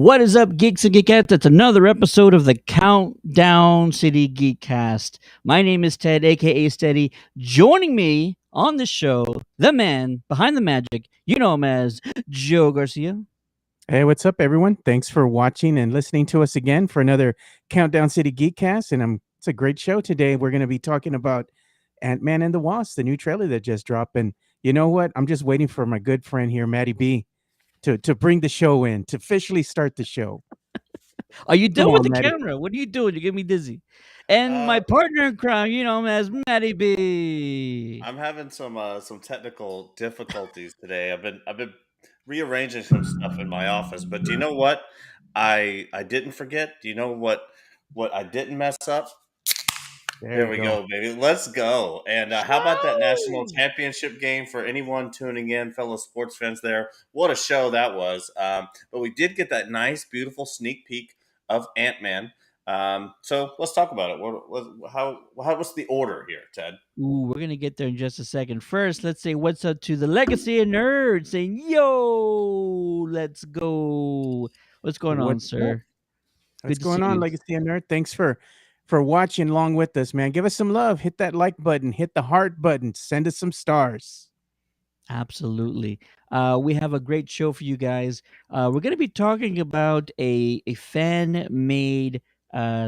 What is up, geeks and geekettes? It's another episode of the Countdown City Geekcast. My name is Ted, aka Steady. Joining me on the show, the man behind the magic. You know him as Joe Garcia. Hey, what's up, everyone? Thanks for watching and listening to us again for another Countdown City Geekcast. And it's a great show today. We're going to be talking about Ant-Man and the Wasp, the new trailer that just dropped. And you know what? I'm just waiting for my good friend here, Maddie B, to bring the show in, to officially start the show. Are you Come done with on, the Maddie. camera? What are you doing? You get me dizzy. And my partner in crime, you know him as Matty B. I'm having some technical difficulties today. I've been rearranging some stuff in my office, but do you know what? I didn't forget. Do you know what I didn't mess up? There we go, baby. Let's go. And how about that national championship game for anyone tuning in, fellow sports fans there? What a show that was. But we did get that nice, beautiful sneak peek of Ant-Man. So let's talk about it. What's the order here, Ted? Ooh, we're gonna get there in just a second. First, let's say what's up to the Legacy of Nerds, saying yo, let's go. What's going on, sir? What's Good to going see on, you. Legacy and Nerd? Thanks for watching along with us, man. Give us some love. Hit that like button. Hit the heart button. Send us some stars. Absolutely. We have a great show for you guys. We're going to be talking about a fan-made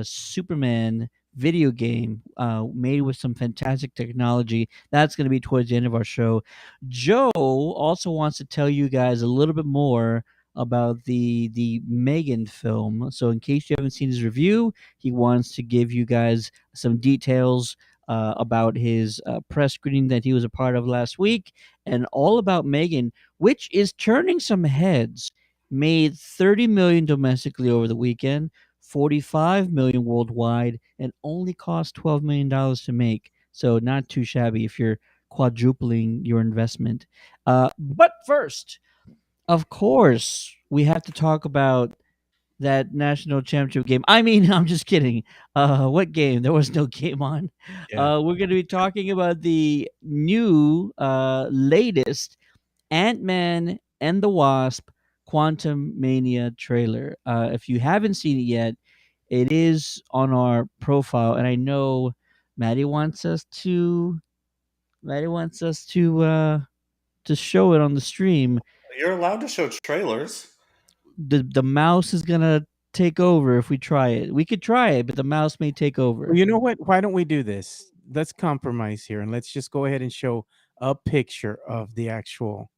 Superman video game made with some fantastic technology. That's going to be towards the end of our show. Joe also wants to tell you guys a little bit more about the Megan film. So in case you haven't seen his review, he wants to give you guys some details about his press screening that he was a part of last week, and all about Megan, which is turning some heads. Made 30 million domestically over the weekend, 45 million worldwide, and only cost $12 million to make. So not too shabby if you're quadrupling your investment. But first, of course, we have to talk about that national championship game. I mean, I'm just kidding. What game? There was no game on. Yeah. We're going to be talking about the new, latest Ant-Man and the Wasp Quantumania trailer. If you haven't seen it yet, it is on our profile, and I know Maddie wants us to. Maddie wants us to show it on the stream. You're allowed to show trailers. The mouse is gonna take over if we try it. We could try it, but the mouse may take over. Well, you know what? Why don't we do this? Let's compromise here and let's just go ahead and show a picture of the actual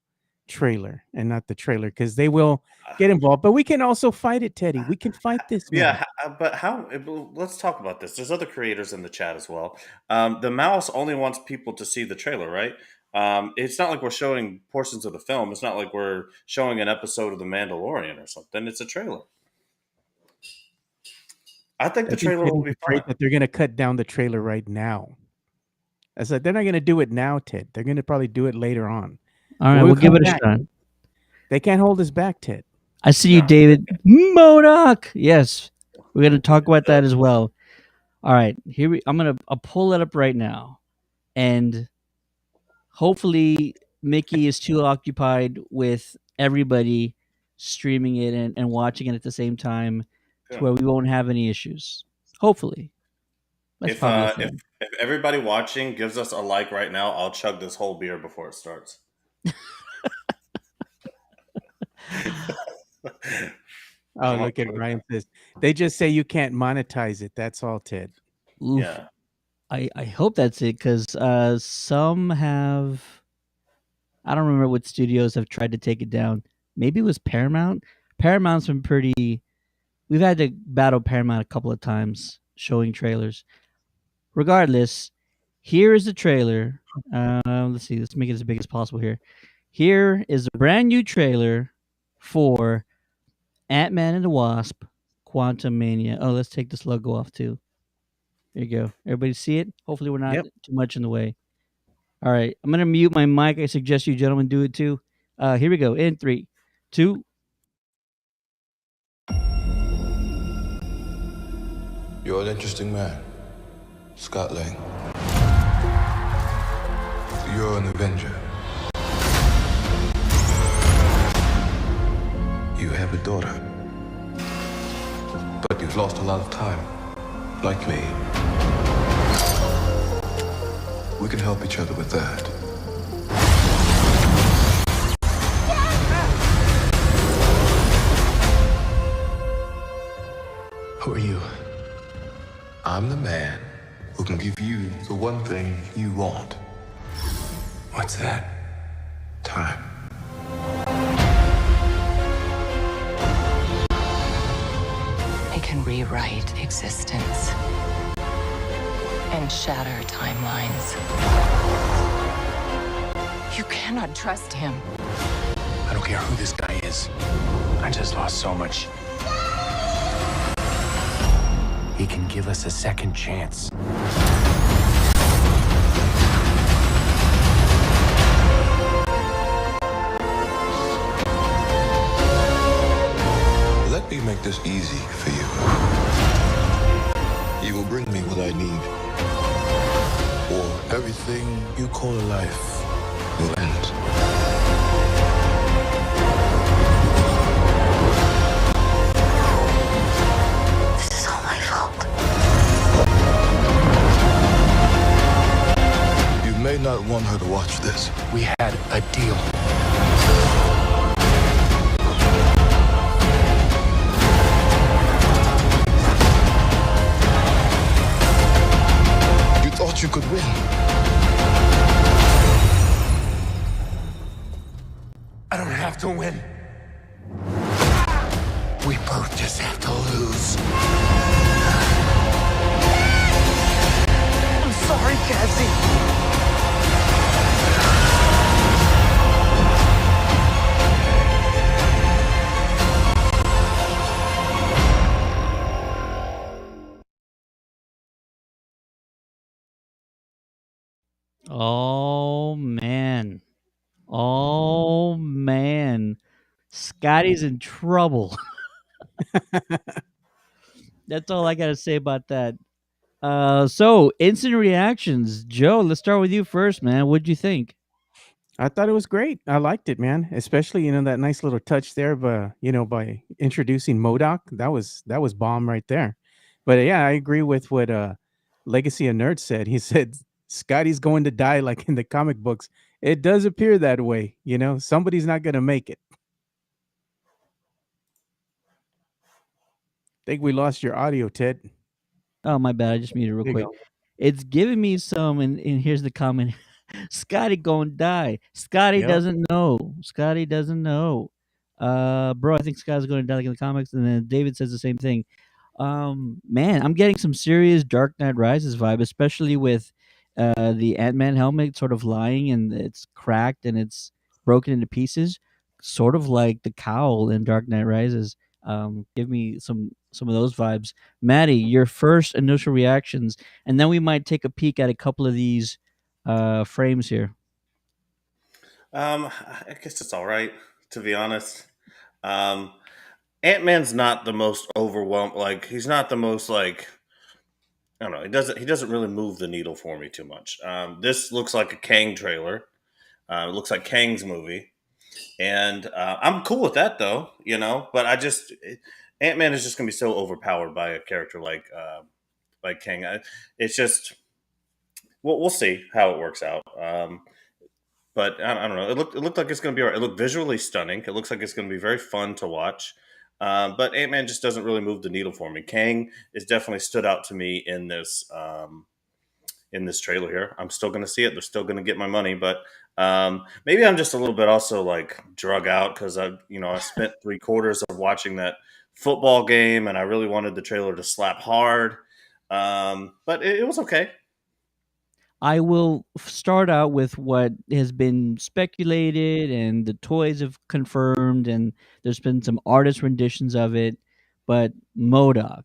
trailer and not the trailer, because they will get involved. But we can also fight it, Teddy. We can fight this. Man. Yeah, but how? Let's talk about this. There's other creators in the chat as well. The mouse only wants people to see the trailer, right? It's not like we're showing portions of the film. It's not like we're showing an episode of The Mandalorian or something. It's a trailer. I think the trailer will be fine. That they're going to cut down the trailer right now. I said they're not going to do it now, Ted. They're going to probably do it later on. All right, we'll give it a shot. They can't hold us back, Ted. I see you, David. Modoc. Yes, we're going to talk about that as well. All right, I'll pull it up right now, and hopefully Mickey is too occupied with everybody streaming it and watching it at the same time to where we won't have any issues. Hopefully. If everybody watching gives us a like right now, I'll chug this whole beer before it starts. Oh, look at Ryan says they just say you can't monetize it. That's all, Ted. Oof. Yeah. I hope that's it, because some have. I don't remember what studios have tried to take it down. Maybe it was Paramount. Paramount's been pretty. We've had to battle Paramount a couple of times showing trailers. Regardless, here is the trailer. Let's see. Let's make it as big as possible here. Here is a brand new trailer for Ant-Man and the Wasp Quantumania. Oh, let's take this logo off too. There you go. Everybody see it? Hopefully we're not too much in the way. All right. I'm going to mute my mic. I suggest you gentlemen do it too. Here we go. In 3, 2. You're an interesting man, Scott Lang. You're an Avenger. You have a daughter. But you've lost a lot of time. Like me. We can help each other with that. Who are you? I'm the man who can give you the one thing you want. What's that? Time. It can rewrite existence and shatter timelines. You cannot trust him. I don't care who this guy is. I just lost so much. He can give us a second chance. Let me make this easy for you. You will bring me what I need, or everything you call a life will end. This is all my fault. You may not want her to watch this. We had a deal. You thought you could win. I don't have to win. We both just have to lose. I'm sorry, Cassie. Oh man. Oh man. Scotty's in trouble. That's all I got to say about that. So instant reactions. Joe, let's start with you first, man. What'd you think? I thought it was great. I liked it, man. Especially, that nice little touch there, but by introducing Modoc, that was bomb right there. But yeah, I agree with what Legacy of Nerds said. He said Scotty's going to die like in the comic books. It does appear that way, Somebody's not gonna make it. Think we lost your audio, Ted. Oh, my bad. I just muted real There you quick. go. It's giving me some, and here's the comment. Scotty gonna die. Scotty Yep. doesn't know. Scotty doesn't know. Bro, I think Scotty's going to die like in the comics, and then David says the same thing. Man, I'm getting some serious Dark Knight Rises vibe, especially with the Ant-Man helmet sort of lying and it's cracked and it's broken into pieces, sort of like the cowl in Dark Knight Rises. Give me some of those vibes. Maddie, your first initial reactions, and then we might take a peek at a couple of these frames here. I guess it's all right, to be honest. Um, Ant-Man's not the most overwhelmed. Like he's not the most like I don't know. He doesn't really move the needle for me too much. This looks like a Kang trailer. It looks like Kang's movie, and I'm cool with that though. But Ant-Man is just gonna be so overpowered by a character like Kang. It's just we'll see how it works out. But I don't know. It looked like it's going to be all right. It looked visually stunning. It looks like it's going to be very fun to watch. But Ant Man just doesn't really move the needle for me. Kang is definitely stood out to me in this trailer here. I'm still going to see it. They're still going to get my money, but maybe I'm just a little bit also like drug out because I spent 3/4 of watching that football game, and I really wanted the trailer to slap hard. But it was okay. I will start out with what has been speculated and the toys have confirmed, and there's been some artist renditions of it. But Modoc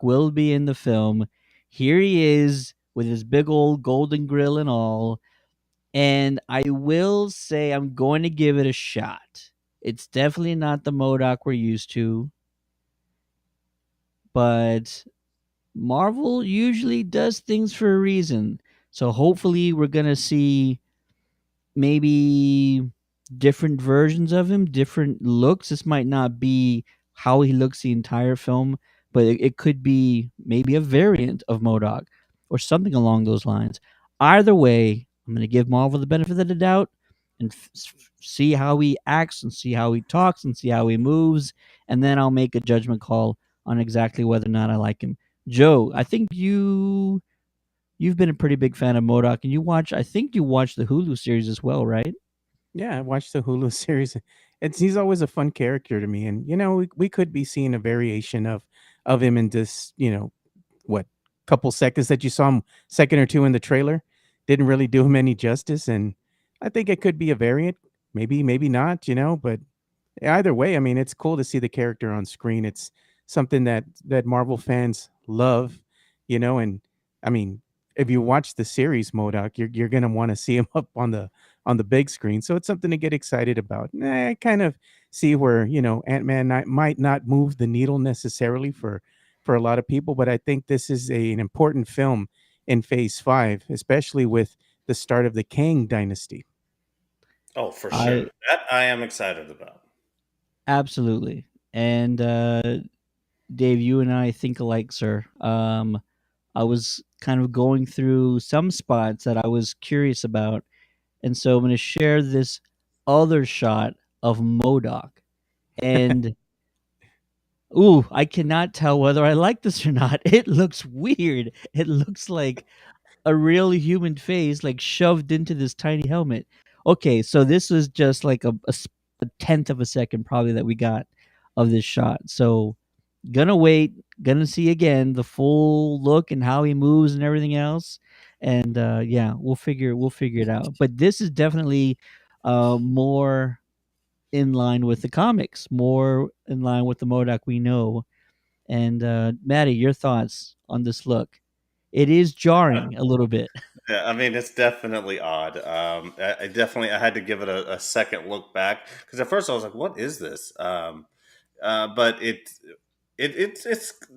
will be in the film. Here he is with his big old golden grill and all. And I will say I'm going to give it a shot. It's definitely not the Modoc we're used to, but Marvel usually does things for a reason. So hopefully we're going to see maybe different versions of him, different looks. This might not be how he looks the entire film, but it could be maybe a variant of MODOK or something along those lines. Either way, I'm going to give Marvel the benefit of the doubt and see how he acts and see how he talks and see how he moves, and then I'll make a judgment call on exactly whether or not I like him. Joe, I think you've been a pretty big fan of MODOK, and I think you watched the Hulu series as well, right? Yeah, I watched the Hulu series. He's always a fun character to me, and we could be seeing a variation of him in this, what couple seconds that you saw him, second or two in the trailer, didn't really do him any justice, and I think it could be a variant, maybe not, but either way, I mean, it's cool to see the character on screen. It's something that Marvel fans love, and I mean, if you watch the series Modoc, you're gonna want to see him up on the big screen. So it's something to get excited about. I kind of see where Ant-Man might not move the needle necessarily for a lot of people, but I think this is an important film in Phase 5, especially with the start of the Kang dynasty. Oh, for sure. I That I am excited about. Absolutely. And Dave, you and I think alike, sir. I was kind of going through some spots that I was curious about, and so I'm going to share this other shot of Modoc. And ooh, I cannot tell whether I like this or not. It looks weird. It looks like a real human face, like shoved into this tiny helmet. Okay, so this was just like a tenth of a second probably that we got of this shot. So gonna wait, gonna see again the full look and how he moves and everything else, and yeah, we'll figure it out. But this is definitely more in line with the comics, more in line with the Modoc we know. And Maddie, your thoughts on this look? It is jarring a little bit. Yeah, I mean it's definitely odd. I had to give it a second look back because at first I was like, "What is this?" But it's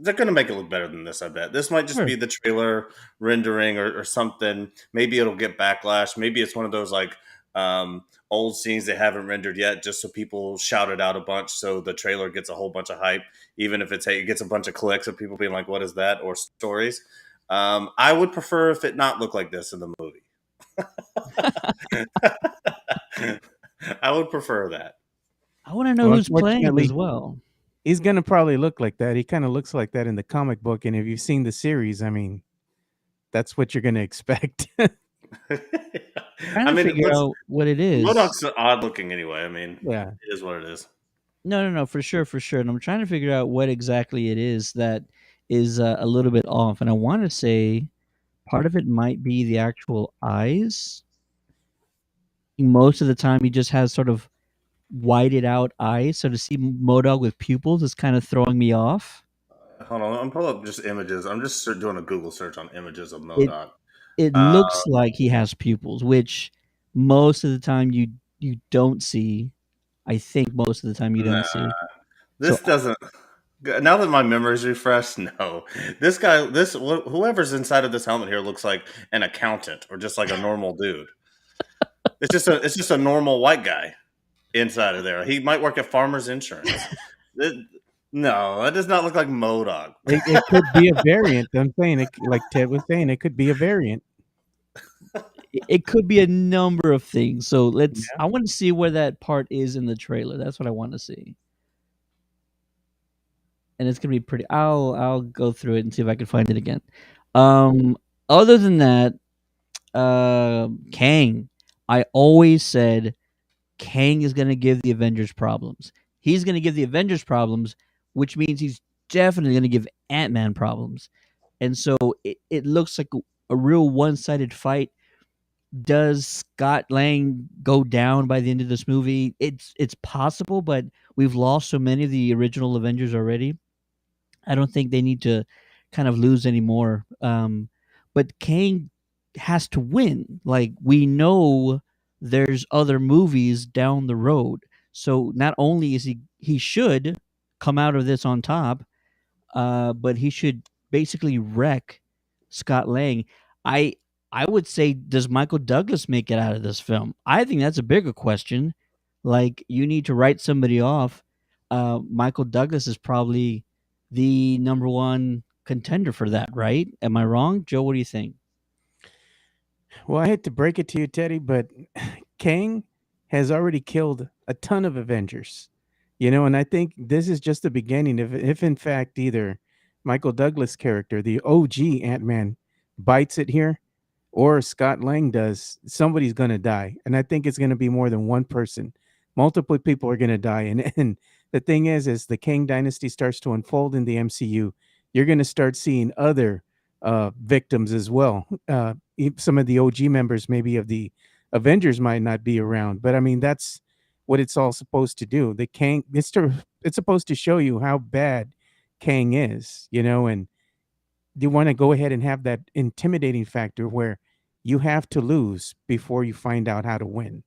they're gonna make it look better than this. I bet this might just Sure. be the trailer rendering or something. Maybe it'll get backlash. Maybe it's one of those like old scenes they haven't rendered yet, just so people shout it out a bunch, so the trailer gets a whole bunch of hype, even if it gets a bunch of clicks of people being like, "What is that?" or stories. I would prefer if it not look like this in the movie. I would prefer that. I want to know Well, who's playing him as unfortunately, well. he's gonna probably look like that. He kind of looks like that in the comic book, and if you've seen the series, I mean, that's what you're gonna expect. Trying I to mean, it figure looks out what it is. Modoc's odd looking anyway. I mean, Yeah. it is what it is. No, for sure, for sure. And I'm trying to figure out what exactly it is that is a little bit off. And I want to say part of it might be the actual eyes. Most of the time, he just has sort of whited out eyes. So to see Modog with pupils is kind of throwing me off. Hold on, I'm pulling up just images. I'm just doing a Google search on images of It Modoc. it Uh, looks like he has pupils, which most of the time you don't see. I think most of the time you nah, don't see. So this doesn't. Now that my memory's refreshed, no, this guy, whoever's inside of this helmet here looks like an accountant or just like a normal dude. It's just a normal white guy inside of there. He might work at Farmers Insurance. It- no, that does not look like Modoc. It could be a variant. I'm saying it, like Ted was saying, it could be a variant. it could be a number of things. So Yeah. I want to see where that part is in the trailer. That's what I want to see. And it's gonna be pretty. I'll go through it and see if I can find it again. Other than that, Kang. I always said Kang is gonna give the Avengers problems. He's gonna give the Avengers problems, which means he's definitely gonna give Ant-Man problems. And so it looks like a real one-sided fight. Does Scott Lang go down by the end of this movie? It's possible, but we've lost so many of the original Avengers already. I don't think they need to kind of lose anymore. But Kang has to win. Like we know there's other movies down the road. So not only is he should come out of this on top, but he should basically wreck Scott Lang. I I would say, does Michael Douglas make it out of this film? I think that's a bigger question. Like you need to write somebody off. Michael Douglas is probably the number one contender for that, right? Am I wrong, Joe? What do you think? Well, I hate to break it to you, Teddy, but Kang has already killed a ton of Avengers. And I think this is just the beginning. If in fact either Michael Douglas' character, the OG Ant-Man, bites it here, or Scott Lang does, somebody's going to die. And I think it's going to be more than one person. Multiple people are going to die. And the thing is, as the Kang dynasty starts to unfold in the MCU, you're going to start seeing other victims as well. Some of the OG members, maybe of the Avengers, might not be around. But I mean, that's what it's all supposed to do. The Kang, it's supposed to show you how bad Kang is, and you want to go ahead and have that intimidating factor where you have to lose before you find out how to win.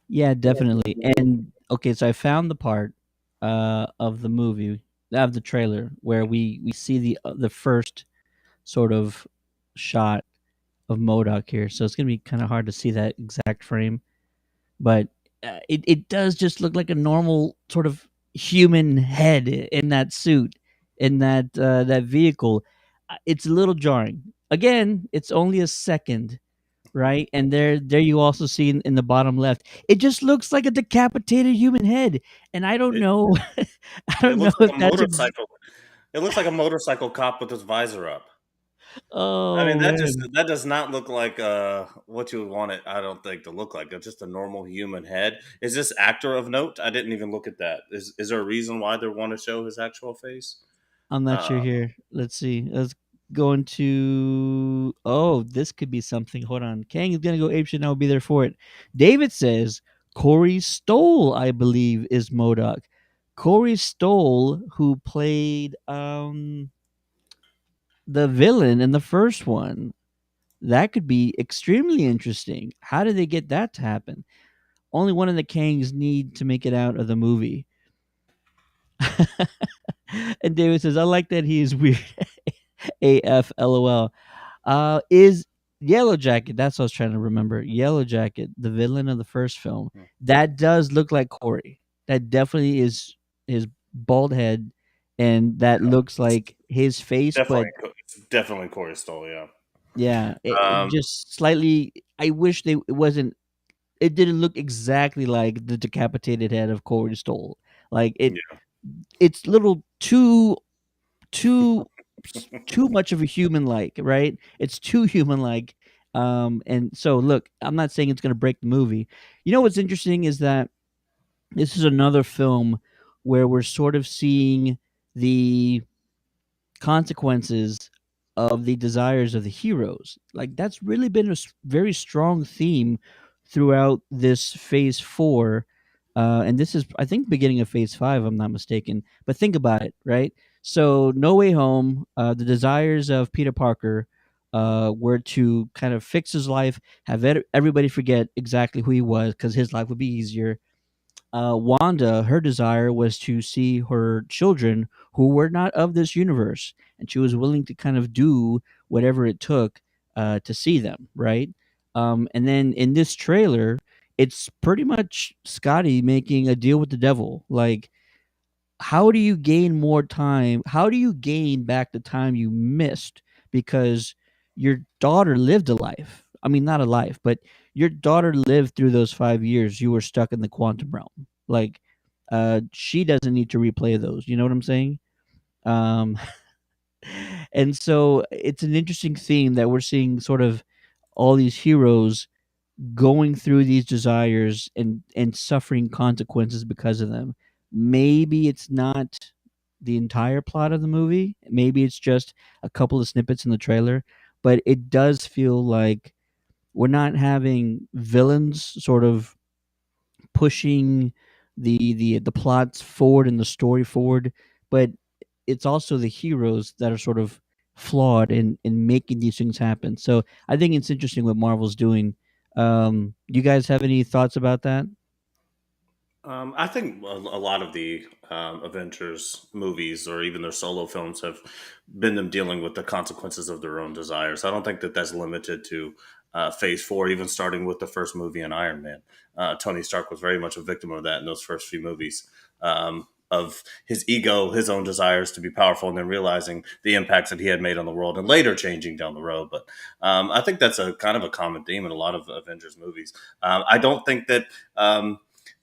Yeah, definitely. And okay, so I found the part of the movie, of the trailer, where we see the first sort of shot of Modoc here. So it's gonna be kind of hard to see that exact frame, but it does just look like a normal sort of human head in that suit, in that vehicle. It's a little jarring. Again, it's only a second, right? And there you also see in the bottom left, it just looks like a decapitated human head, and I don't It know, I it don't know looks if like a that's motorcycle. It looks like a motorcycle cop with his visor up. I mean, oh that just man. that does not look like what you would want it. I don't think to look like. It's just a normal human head. Is this actor of note? I didn't even look at that. Is there a reason why they want to show his actual face? I'm not sure Uh, here. Let's see. Let's go into. Oh, this could be something. Hold on. Kang is gonna go apeshit, and I'll be there for it. David says Corey Stoll, I believe, is Modoc. Corey Stoll, who played the villain in the first one. That could be extremely interesting. How did they get that to happen? Only one of the Kangs need to make it out of the movie. And David says, I like that he is weird. AF LOL. Is Yellow Jacket, that's what I was trying to remember. Yellow Jacket, the villain of the first film. That does look like Corey. That definitely is his bald head, and that looks it's like his face, but it's definitely Corey Stoll. Yeah. yeah, it Um, just slightly. I wish it wasn't. It didn't look exactly like the decapitated head of Corey Stoll. Like yeah. it's little too too much of a human like, right? It's too human like. And so look, I'm not saying it's going to break the movie. You know what's interesting is that this is another film where we're sort of seeing the consequences of the desires of the heroes. Like that's really been a very strong theme throughout this phase 4. And this is, I think, beginning of phase 5, I'm not mistaken. But think about it, right? So No Way Home, the desires of Peter Parker were to kind of fix his life, have everybody forget exactly who he was because his life would be easier. Wanda, her desire was to see her children who were not of this universe, and she was willing to kind of do whatever it took to see them, right? And then in this trailer, it's pretty much Scotty making a deal with the devil. Like, how do you gain more time? How do you gain back the time you missed because your daughter lived a life? I mean, not a life, but your daughter lived through those 5 years. You were stuck in the quantum realm. Like, she doesn't need to replay those. You know what I'm saying? Um, and so it's an interesting theme that we're seeing sort of all these heroes going through these desires and suffering consequences because of them. Maybe it's not the entire plot of the movie. Maybe it's just a couple of snippets in the trailer, but it does feel like we're not having villains sort of pushing the plots forward and the story forward, but it's also the heroes that are sort of flawed in making these things happen. So I think it's interesting what Marvel's doing. You guys have any thoughts about that? I think a lot of the Avengers movies, or even their solo films, have been them dealing with the consequences of their own desires. I don't think that that's limited to Phase 4, even starting with the first movie in Iron Man. Tony Stark was very much a victim of that in those first few movies. of his ego, his own desires to be powerful, and then realizing the impacts that he had made on the world, and later changing down the road. But I think that's a kind of a common theme in a lot of Avengers movies. I don't think that.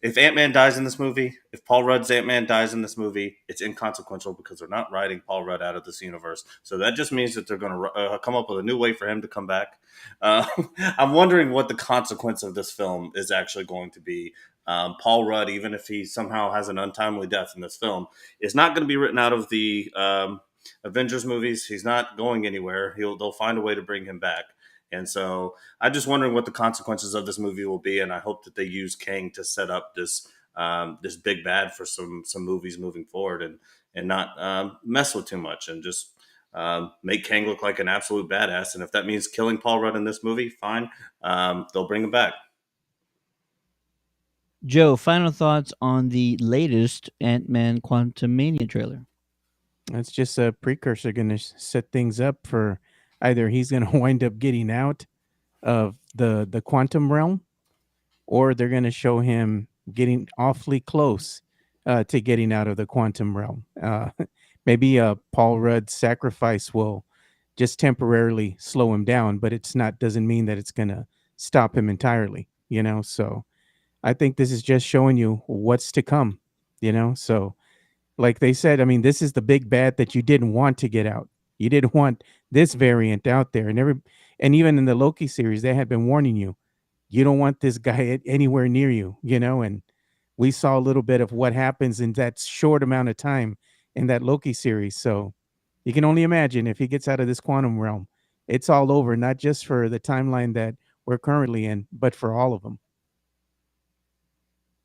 If Ant-Man dies in this movie, if Paul Rudd's Ant-Man dies in this movie, it's inconsequential because they're not writing Paul Rudd out of this universe. So that just means that they're going to come up with a new way for him to come back. Uh, I'm wondering what the consequence of this film is actually going to be. Paul Rudd, even if he somehow has an untimely death in this film, is not going to be written out of the Avengers movies. He's not going anywhere. They'll find a way to bring him back. And so I'm just wondering what the consequences of this movie will be, and I hope that they use Kang to set up this big bad for some movies moving forward, and not mess with too much, and just make Kang look like an absolute badass. And if that means killing Paul Rudd in this movie, fine. They'll bring him back. Joe, final thoughts on the latest Ant-Man Quantumania trailer? That's just a precursor going to set things up for either he's going to wind up getting out of the quantum realm, or they're going to show him getting awfully close to getting out of the quantum realm. Maybe Paul Rudd's sacrifice will just temporarily slow him down, but it's not, doesn't mean that it's going to stop him entirely, you know? So I think this is just showing you what's to come, you know? So like they said, I mean, this is the big bad that you didn't want to get out. You didn't want this variant out there. And even in the Loki series, they had been warning you, you don't want this guy anywhere near you, you know? And we saw a little bit of what happens in that short amount of time in that Loki series. So you can only imagine if he gets out of this quantum realm, it's all over, not just for the timeline that we're currently in, but for all of them.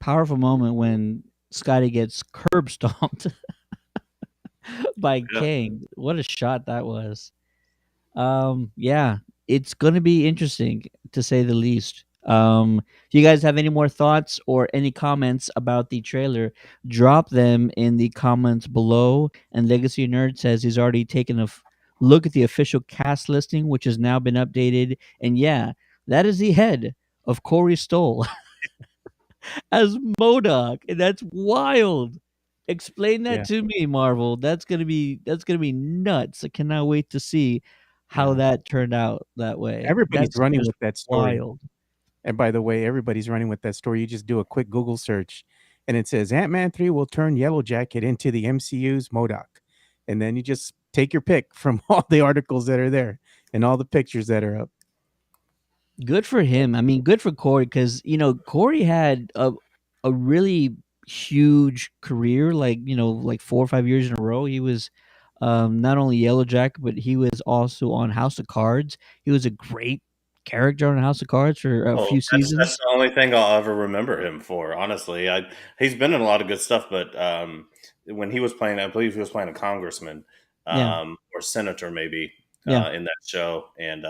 Powerful moment when Scotty gets curb stomped by Yeah. Kang. What a shot that was. Yeah, it's gonna be interesting to say the least. If you guys have any more thoughts or any comments about the trailer, drop them in the comments below. And Legacy Nerd says he's already taken a look at the official cast listing, which has now been updated. And yeah, that is the head of Corey Stoll as MODOK, and that's wild. Explain that Yeah. to me, Marvel. That's gonna be nuts. I cannot wait to see how Yeah. that turned out that way. Everybody's That's running just with that story. wild. And by the way, everybody's running with that story. You just do a quick Google search and it says Ant-Man 3 will turn Yellow Jacket into the MCU's MODOK. And then you just take your pick from all the articles that are there and all the pictures that are up. Good for him. I mean, good for Corey because Corey had a really huge career, like 4 or 5 years in a row. He was not only Yellow Jacket, but he was also on House of Cards. He was a great character on House of Cards for a Oh, few that's seasons. the only thing I'll ever remember him for. Honestly, he's been in a lot of good stuff, but when he was playing, I believe he was playing a congressman Yeah, or senator, maybe yeah. in that show, and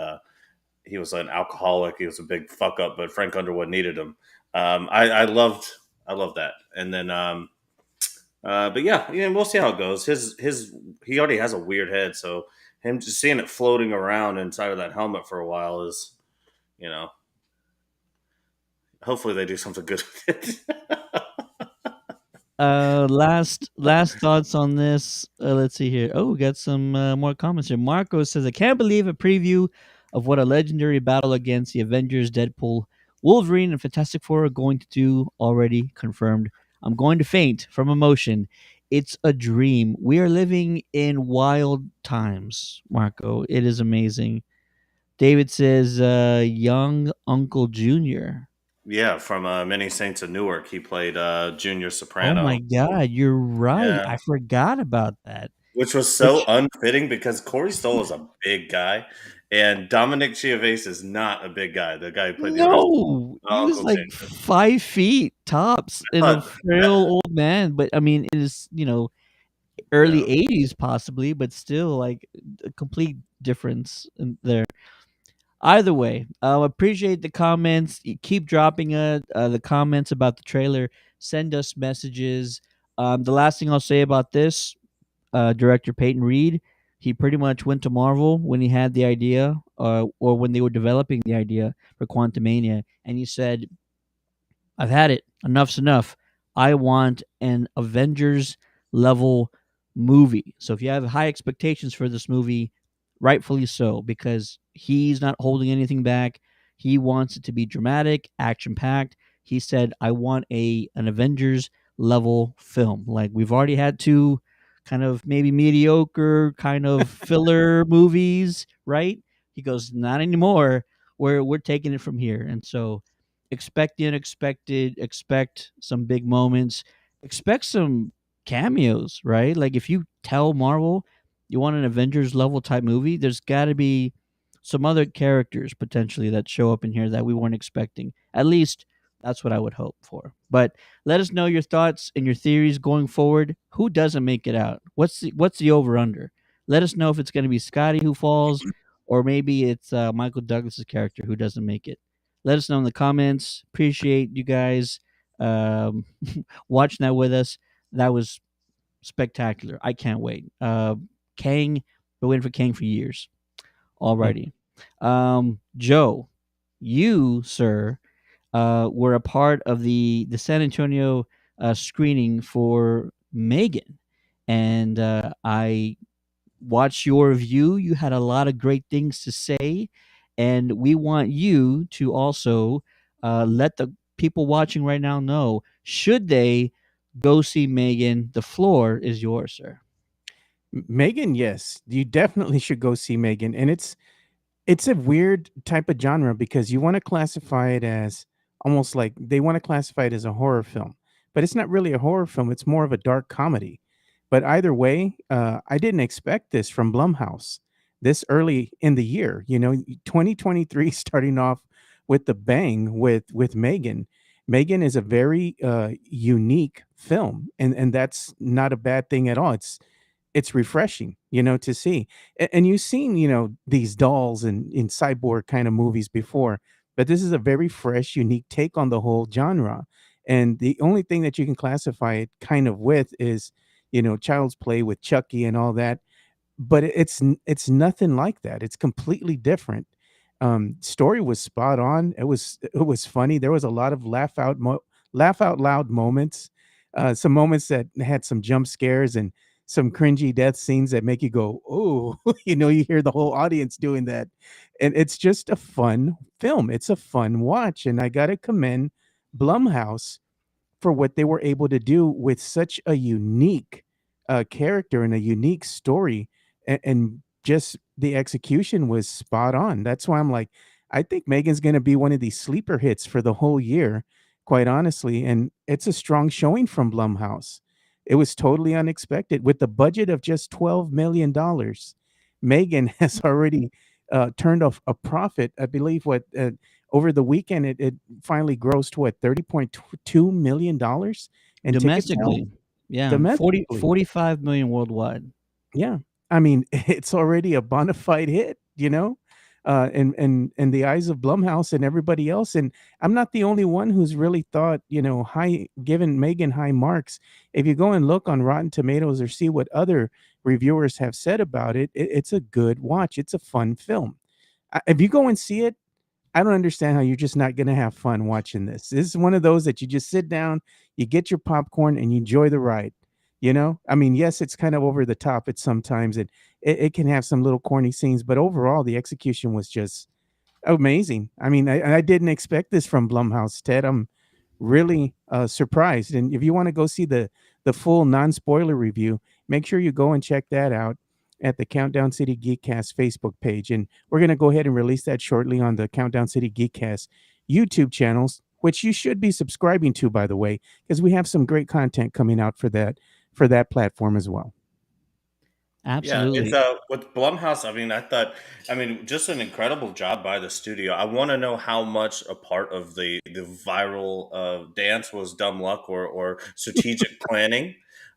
he was an alcoholic. He was a big fuck up, but Frank Underwood needed him. I loved that. And then, but yeah, we'll see how it goes. He already has a weird head, so him just seeing it floating around inside of that helmet for a while is, you know, hopefully they do something good with it. Last thoughts on this. Let's see here. Oh, we got some more comments here. Marco says, "I can't believe a preview of what a legendary battle against the Avengers, Deadpool, Wolverine, and Fantastic Four are going to do already confirmed. I'm going to faint from emotion. It's a dream. We are living in wild times, Marco. It is amazing." David says, "Young Uncle Junior." Yeah, from Many Saints of Newark, he played Junior Oh Soprano. my God, you're right. Yeah, I forgot about that. which was so Which unfitting because Corey Stoll is a big guy, and Dominic Chiavese is not a big guy. The guy who played the original No, he was Uncle like Junior. 5 feet tops I and a thought frail that, old man, but I mean, in his, yeah. early 80s possibly, but still like a complete difference in there. Either way, appreciate the comments. Keep dropping the comments about the trailer. Send us messages. The last thing I'll say about this, director Peyton Reed, he pretty much went to Marvel when he had the idea, or when they were developing the idea for Quantumania, and he said, "I've had it. Enough's enough. I want an Avengers level movie. So if you have high expectations for this movie, rightfully so, because he's not holding anything back. He wants it to be dramatic, action packed. He said, "I want an Avengers level film." Like, we've already had two kind of maybe mediocre kind of filler movies, right? He goes, "Not anymore. We're taking it from here." And so expect the unexpected, expect some big moments, expect some cameos, right? Like, if you tell Marvel you want an Avengers level type movie, there's got to be some other characters potentially that show up in here that we weren't expecting. At least that's what I would hope for. But let us know your thoughts and your theories going forward. Who doesn't make it out? What's the over under? Let us know if it's going to be Scotty who falls, or maybe it's Michael Douglas's character who doesn't make it. Let us know in the comments. Appreciate you guys um, watching that with us. That was spectacular. I can't wait. Kang, been waiting for Kang for years. Alrighty. Joe, you, sir, were a part of the San Antonio screening for Megan, and I watched your review. You had a lot of great things to say, and we want you to also let the people watching right now know, should they go see Megan. The floor is yours, sir. Megan, yes, you definitely should go see Megan, and it's a weird type of genre because you want to classify it as almost like they want to classify it as a horror film, but it's not really a horror film. It's more of a dark comedy. But either way, I didn't expect this from Blumhouse this early in the year. 2023 starting off with the bang with Megan. Megan is a very unique film, and that's not a bad thing at all. It's refreshing, to see. And you've seen, these dolls in cyborg kind of movies before, but this is a very fresh, unique take on the whole genre. And the only thing that you can classify it kind of with is, child's play with Chucky and all that, but it's nothing like that. It's completely different. Story was spot on. It was funny. There was a lot of laugh out loud moments. Some moments that had some jump scares and some cringy death scenes that make you go, "Oh!" You hear the whole audience doing that, and it's just a fun film. It's a fun watch, and I gotta commend Blumhouse for what they were able to do with such a unique character and a unique story, and just the execution was spot on. That's why I'm like, I think Megan's going to be one of these sleeper hits for the whole year, quite honestly. And it's a strong showing from Blumhouse. It was totally unexpected with the budget of just $12 million. Megan has already turned off a profit. I believe what over the weekend it finally grossed what $30.2 million, and ticket sales Domestically, yeah, 40, domestically. 45 million worldwide. Yeah, I mean, it's already a bona fide hit, in the eyes of Blumhouse and everybody else. And I'm not the only one who's really thought, high given Megan high marks. If you go and look on Rotten Tomatoes or see what other reviewers have said about it, it's a good watch. It's a fun film. If you go and see it, I don't understand how you're just not going to have fun watching this. This is one of those that you just sit down, you get your popcorn, and you enjoy the ride. I mean, yes, it's kind of over the top at sometimes. It can have some little corny scenes, but overall, the execution was just amazing. I mean, I didn't expect this from Blumhouse, Ted. I'm really surprised. And if you want to go see the full non-spoiler review, make sure you go and check that out at the Countdown City Geekcast Facebook page. And we're going to go ahead and release that shortly on the Countdown City Geekcast YouTube channels, which you should be subscribing to, by the way, because we have some great content coming out for that platform as well. Yeah, it's Absolutely. with Blumhouse. I mean, just an incredible job by the studio. I want to know how much a part of the viral dance was dumb luck or strategic planning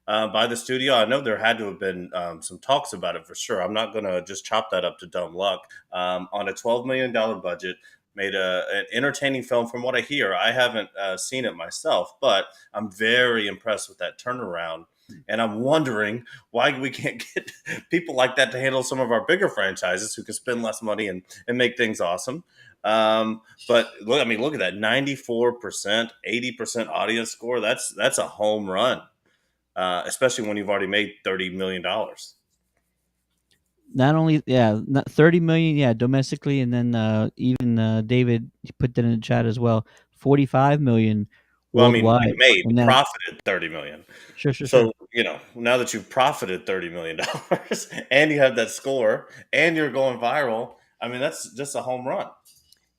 by the studio. I know there had to have been some talks about it for sure. I'm not going to just chop that up to dumb luck. On a $12 million budget, made an entertaining film. From what I hear, I haven't seen it myself, but I'm very impressed with that turnaround. And I'm wondering why we can't get people like that to handle some of our bigger franchises who can spend less money and make things awesome. But look at that 94%, 80% audience score. That's a home run. especially when you've already made $30 million. Not only, yeah, not 30 million, yeah, domestically, and then even David put that in the chat as well. 45 million Well, I mean, worldwide, and that profited 30 million. sure, sure, sure. So, now that you've profited $30 million and you have that score and you're going viral, I mean, that's just a home run.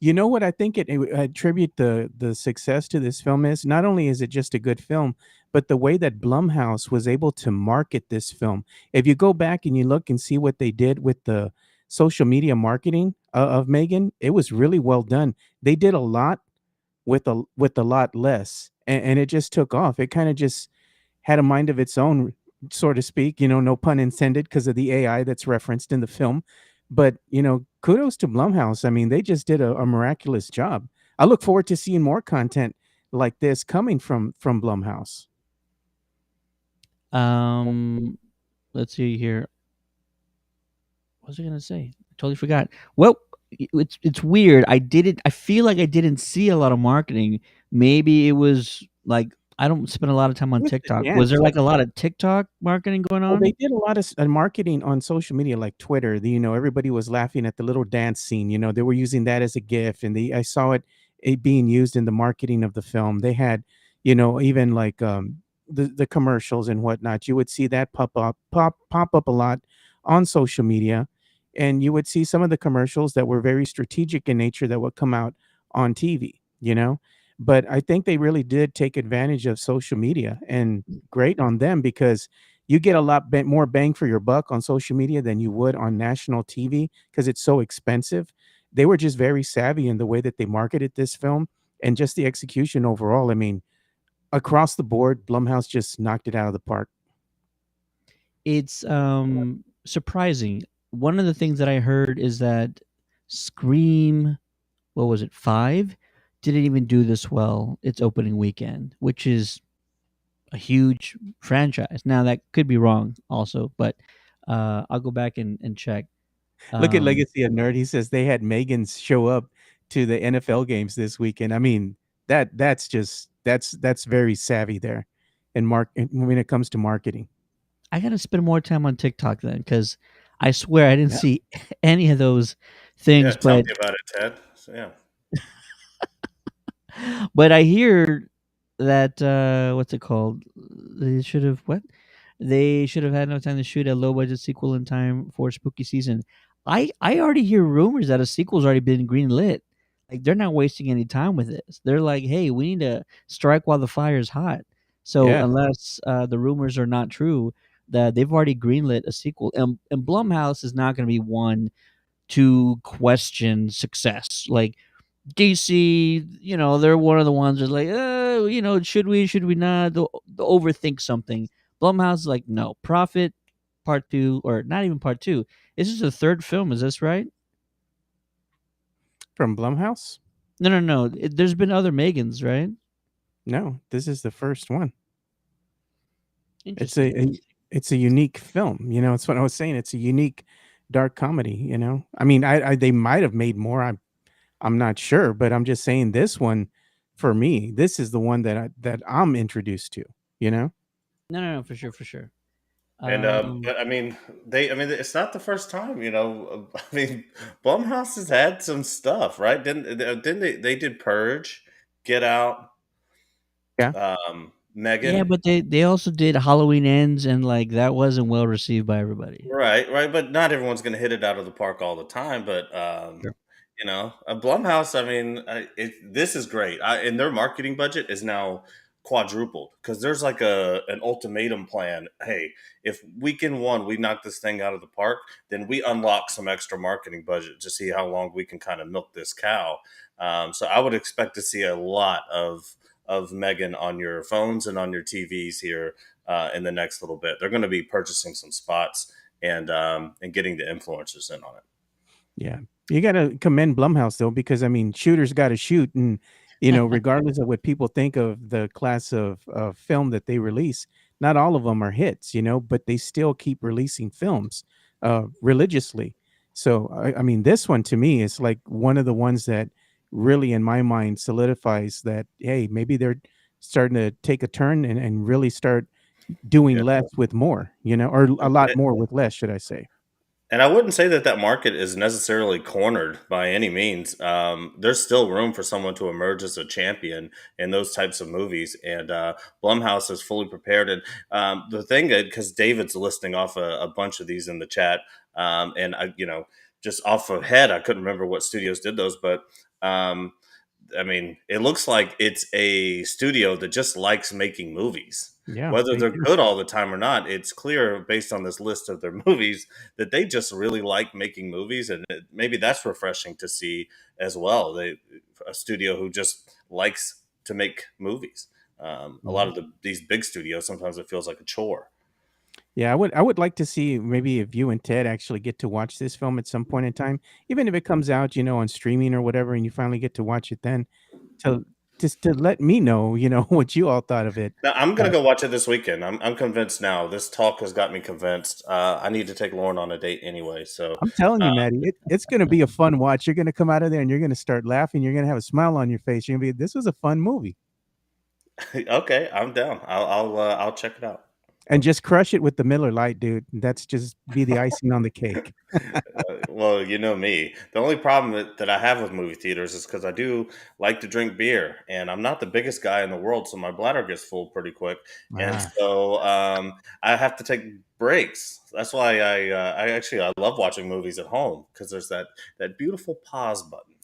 You know what I think I attribute the success to this film is? Not only is it just a good film, but the way that Blumhouse was able to market this film. If you go back and you look and see what they did with the social media marketing of Megan, it was really well done. They did a lot with a lot less, and it just took off. It kind of just had a mind of its own, so to speak. No pun intended, because of the AI that's referenced in the film. But kudos to Blumhouse. I mean, they just did a miraculous job. I look forward to seeing more content like this coming from Blumhouse. Let's see here. What was I gonna say? I totally forgot. Well, it's weird. I feel like I didn't see a lot of marketing. Maybe it was like I don't spend a lot of time on With the TikTok. Was dance, there like a lot of TikTok marketing going well, they on? did a lot of marketing on social media, like Twitter. Everybody was laughing at the little dance scene. They were using that as a GIF, and I saw it being used in the marketing of the film. They had, even like the commercials and whatnot. You would see that pop up a lot on social media, and you would see some of the commercials that were very strategic in nature that would come out on TV. But I think they really did take advantage of social media, and great on them, because you get a lot more bang for your buck on social media than you would on national TV because it's so expensive. They were just very savvy in the way that they marketed this film and just the execution overall. I mean, across the board, Blumhouse just knocked it out of the park. It's surprising. One of the things that I heard is that Scream, what was it, 5, didn't even do this well its opening weekend, which is a huge franchise. Now that could be wrong also, but I'll go back and check. Look at Um, Legacy of Nerd. He says they had Megan's show up to the NFL games this weekend. I mean, that's very savvy there, and when it comes to marketing. I gotta spend more time on TikTok then, because I swear I didn't Yeah. see any of those Yeah, things. tell But me about it, Ted. So, yeah. but I hear that what's it called? They should have what? They should have had no time to shoot a low budget sequel in time for spooky season. I already hear rumors that a sequel's already been greenlit. Like they're not wasting any time with this. They're like, hey, we need to strike while the fire's hot. So Yeah. unless the rumors are not true, that they've already greenlit a sequel, and Blumhouse is not going to be one to question success. Like DC, they're one of the ones that's like, should we not? They'll overthink something. Blumhouse is like, no, profit, part two, or not even part two. This is the third film, is this right? From Blumhouse? No. There's been other Megans, right? No, this is the first one. It's Interesting. it's a unique film. It's what I was saying. It's a unique dark comedy. I mean, they might have made more. I'm not sure, but I'm just saying this one, for me, this is the one that I'm introduced to. No, for sure. And Um, but it's not the first time, I mean, Blumhouse has had some stuff, right? Didn't they did Purge, Get Out, Yeah. yeah, Megan. but they also did Halloween Ends, and like that wasn't well received by everybody. Right, but not everyone's going to hit it out of the park all the time. But Sure. Blumhouse, I mean, this is great, and their marketing budget is now quadrupled because there's like an ultimatum plan. Hey, if weekend one we knock this thing out of the park, then we unlock some extra marketing budget to see how long we can kind of milk this cow. So I would expect to see a lot of Megan on your phones and on your TVs here in the next little bit. They're going to be purchasing some spots and getting the influencers in on it. Yeah. You got to commend Blumhouse though, because I mean, shooters got to shoot, and regardless of what people think of the class of film that they release, not all of them are hits, but they still keep releasing films religiously. So I mean, this one to me is like one of the ones that really, in my mind, solidifies that hey, maybe they're starting to take a turn and really start doing Yeah. less with more, or a lot more with less, should I say. And I wouldn't say that market is necessarily cornered by any means. There's still room for someone to emerge as a champion in those types of movies, and Blumhouse is fully prepared. And the thing, because David's listing off a bunch of these in the chat, and just off of head, I couldn't remember what studios did those, but um, I mean, it looks like it's a studio that just likes making movies. Yeah, Whether they they're do. good all the time or not, it's clear based on this list of their movies that they just really like making movies, and maybe that's refreshing to see as well. A studio who just likes to make movies. A lot Mhm. of these big studios, sometimes it feels like a chore. Yeah, I would like to see maybe if you and Ted actually get to watch this film at some point in time, even if it comes out, on streaming or whatever, and you finally get to watch it then, to just to let me know, what you all thought of it. Now, I'm Uh, gonna go watch it this weekend. I'm convinced now. This talk has got me convinced. I need to take Lauren on a date anyway. So, I'm telling uh, you, Maddie, it's gonna be a fun watch. You're gonna come out of there and you're gonna start laughing. You're gonna have a smile on your face. You're gonna be, this was a fun movie, okay, I'm down. I'll check it out. and just crush it with the Miller Lite, dude. That's just be the icing on the cake. Well, you know me. The only problem that I have with movie theaters is because I do like to drink beer, and I'm not the biggest guy in the world, so my bladder gets full pretty quick, and Ah. so I have to take breaks. That's why I love watching movies at home because there's that beautiful pause button.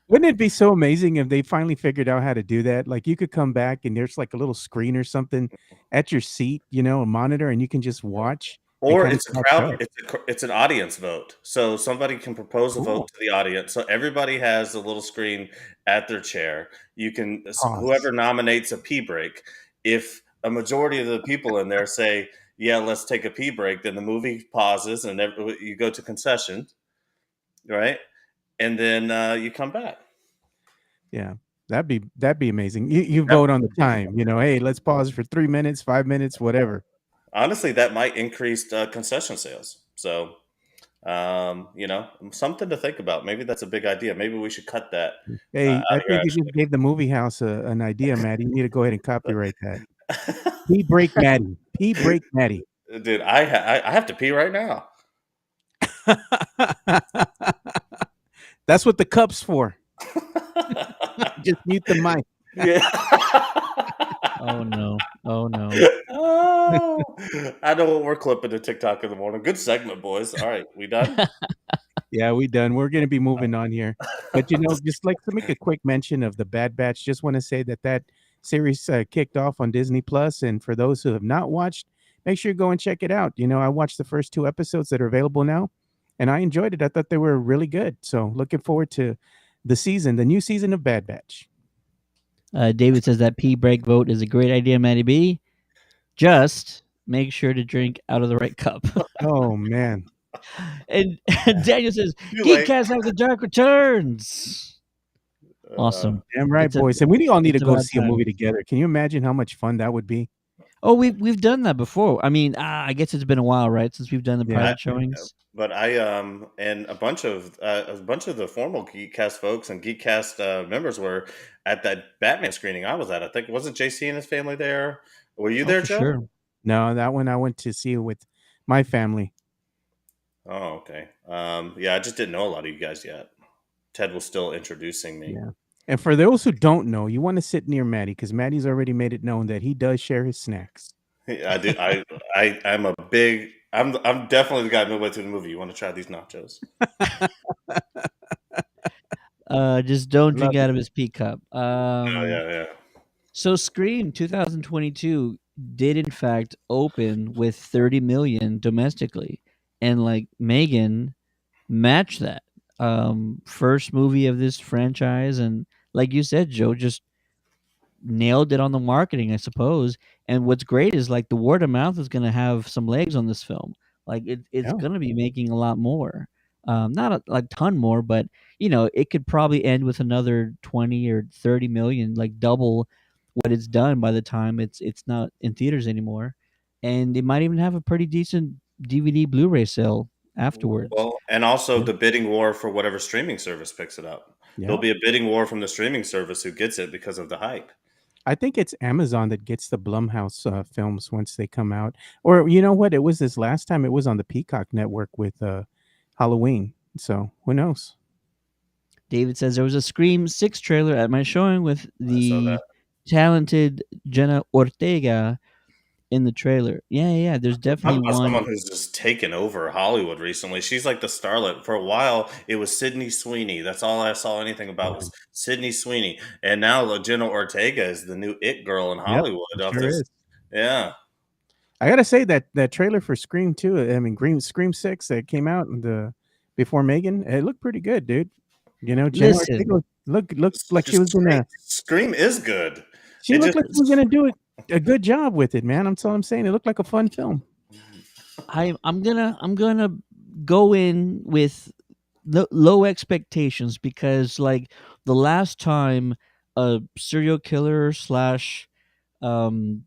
Wouldn't it be so amazing if they finally figured out how to do that? Like you could come back and there's like a little screen or something at your seat, a monitor, and you can just watch and Or kind of it's a catch crowd. up. It's an audience vote. So somebody can propose a Cool. vote to the audience. So everybody has a little screen at their chair. You can Pause. whoever nominates a pee break. If a majority of the people in there say, "Yeah, let's take a pee break," then the movie pauses and you go to concessions, right? And then you come back. Yeah. That'd be amazing. You That, vote on the time, hey, let's pause for 3 minutes, 5 minutes, whatever. honestly, that might increase concession sales. So something to think about. Maybe that's a big idea. Maybe we should cut that Hey, out I of here. think you just gave the movie house an idea, Maddie. You need to go ahead and copyright that. Pee break Maddie. Pee break Maddie. Dude, I have to pee right now. That's what the cup's for. Just mute the mic. Yeah. Oh no. Oh no. Oh, I know what we're clipping to TikTok in the morning. Good segment, boys. All right, we done? Yeah, we done. We're gonna be moving on here, but just like to make a quick mention of the Bad Batch. Just want to say that series kicked off on Disney Plus, and for those who have not watched, make sure you go and check it out. I watched the first 2 episodes that are available now, and I enjoyed it. I thought they were really good. So looking forward to the new season of Bad Batch. David says that pee break vote is a great idea, Matty B. Just make sure to drink out of the right cup. Oh man, And Daniel says, Too late. Geekcast has the dark returns. Awesome. damn right, It's a- boys. And we all need to it's go about see a time. movie together. Can you imagine how much fun that would be? Oh, we've done that before. I mean, I guess it's been a while, right, since we've done the Yeah. private showings. But I and a bunch of the formal Geekcast folks and Geekcast members were at that Batman screening I was at. I think wasn't JC and his family there? Were you Oh, there, for Joe? sure. No, that one I went to see with my family. Oh, okay. Yeah, I just didn't know a lot of you guys yet. Ted was still introducing me. Yeah. And for those who don't know, you want to sit near Maddie because Maddie's already made it known that he does share his snacks. I do. I'm a big. I'm definitely the guy midway through the movie. You want to try these nachos? Just don't drink Love out it. of his pea cup. Oh yeah. So Scream 2022 did in fact open with 30 million domestically, and like Megan matched that. First movie of this franchise, and like you said, Joe, just nailed it on the marketing, I suppose. And what's great is like the word of mouth is going to have some legs on this film. Like it's Yeah. going to be making a lot more. Not a ton more, but it could probably end with another 20 or 30 million, like double what it's done by the time it's not in theaters anymore. And it might even have a pretty decent DVD Blu-ray sale afterwards. Well, and also Yeah. the bidding war for whatever streaming service picks it up. Yeah. There'll be a bidding war from the streaming service who gets it because of the hype. I think it's Amazon that gets the Blumhouse films once they come out. Or you know what? It was this last time. It was on the Peacock network with Halloween. So who knows? David says there was a Scream 6 trailer at my showing with I saw that. the talented Jenna Ortega in the trailer. Yeah. There's Talk definitely about someone one. who's just taken over Hollywood recently. She's like the starlet. For a while, it was Sydney Sweeney. That's all I saw anything about was Sydney Sweeney. And now Jenna Ortega is the new it girl in Yep, Hollywood. it Of sure this, is. yeah. I gotta say that trailer for Scream 2, I mean Scream 6 that came out before Megan, it looked pretty good, dude. You know, Jenna Listen, Ortega looked like she was gonna Scream is good. she It looked just like she was gonna do a good job with it, man. That's all I'm saying. It looked like a fun film. I'm gonna go in with low expectations because like the last time a serial killer slash um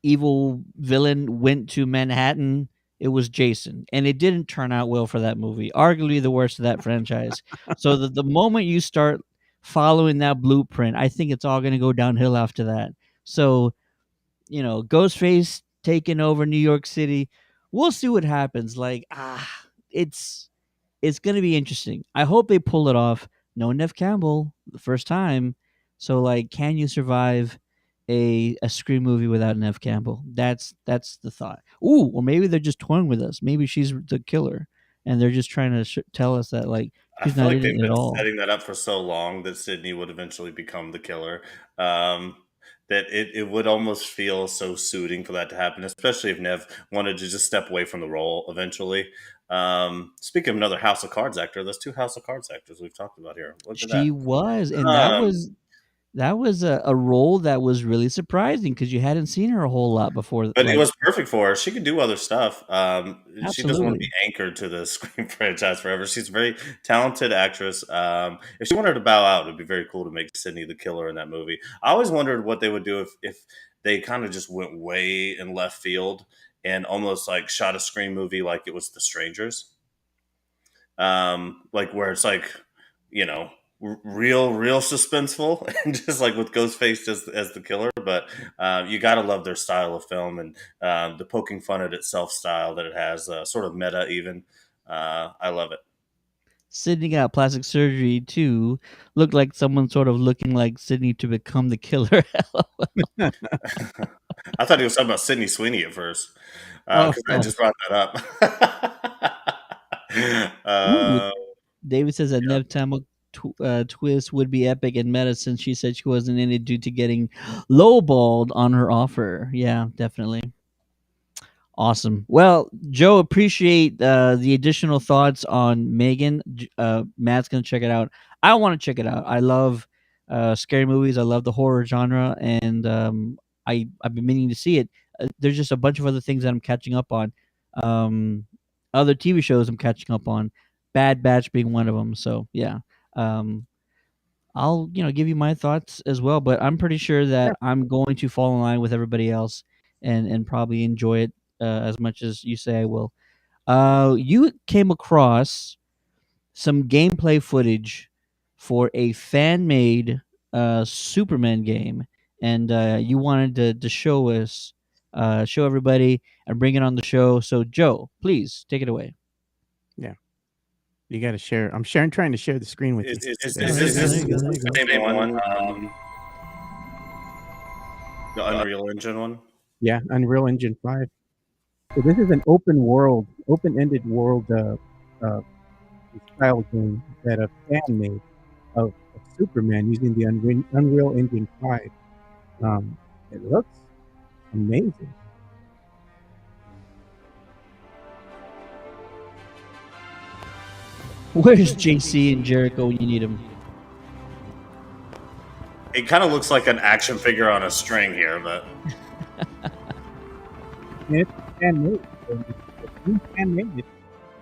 evil villain went to Manhattan, it was Jason, and it didn't turn out well for that movie. Arguably the worst of that franchise. So the moment you start following that blueprint, I think it's all going to go downhill after that. So Ghostface taking over New York City. We'll see what happens. It's it's gonna be interesting. I hope they pull it off. No Nev Campbell the first time. So can you survive a Scream movie without Nev Campbell? That's the thought. Ooh, or maybe they're just toying with us. Maybe she's the killer, and they're just trying to tell us that I she's feel not like in they've it at been all. setting that up for so long that Sydney would eventually become the killer. Um, that it would almost feel so suiting for that to happen, especially if Nev wanted to just step away from the role eventually. Speaking of another House of Cards actor, there's two House of Cards actors we've talked about here. Look at that. She was, and Um, that was a role that was really surprising because you hadn't seen her a whole lot before. But it was perfect for her. She could do other stuff. She doesn't want to be Absolutely. anchored to the Scream franchise forever. She's a very talented actress. If she wanted to bow out, it'd be very cool to make Sydney the killer in that movie. I always wondered what they would do if they kind of just went way in left field and almost like shot a Scream movie like it was The Strangers, like where it's like you know real suspenseful and just like with Ghostface as the killer. But you gotta love their style of film and the poking fun at itself style that it has, sort of meta even. I love it. Sydney got plastic surgery too. Looked like someone sort of looking like Sydney to become the killer. I thought he was talking about Sydney Sweeney at first Oh, because I just brought that up. Ooh, uh, David says that yeah. Nev Campbell twist would be epic in meta since she said she wasn't in it due to getting lowballed on her offer. Yeah, definitely. Awesome. Well, Joe, appreciate the additional thoughts on Megan. Matt's gonna check it out. I want to check it out. I love scary movies. I love the horror genre, and I've been meaning to see it. There's just a bunch of other things that I'm catching up on. Other TV shows I'm catching up on. Bad Batch being one of them. So yeah, um, I'll give you my thoughts as well. But I'm pretty sure yeah. that I'm going to fall in line with everybody else and probably enjoy it as much as you say I will. You came across some gameplay footage for a fan made Superman game, and you wanted to show us, show everybody, and bring it on the show. So, Joe, please take it away. Yeah. You got to share. I'm sharing, trying to share the screen with you. Oh, there you go. There you go. There you the go. same one? The Unreal Engine one. Yeah, Unreal Engine 5. So this is an open-ended world style game that a fan made of Superman using the Unreal Engine 5. It looks amazing. Where's JC and Jericho when you need them? It kind of looks like an action figure on a string here, but And it's fan-made. So if you fan-made it,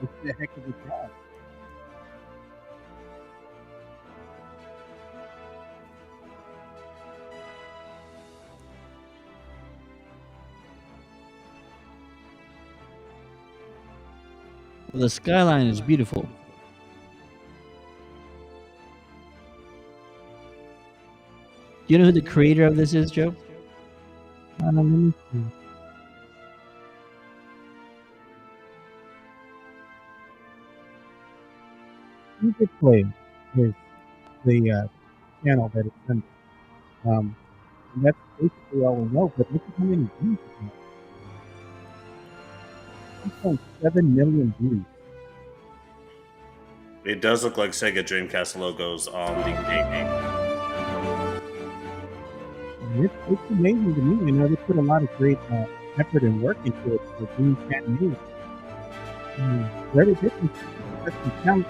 it's a heck of a job. The skyline is beautiful. Do you know who the creator of this is, Joe? Let me see. Music Play is the channel that it's under. And that's basically all we know. But look at how many views it has. 1.7 million views. It does look like Sega Dreamcast logos on the gaming. It's amazing to me. You know, they put a lot of great effort and work into it for being fan made. Very different. That's the talent.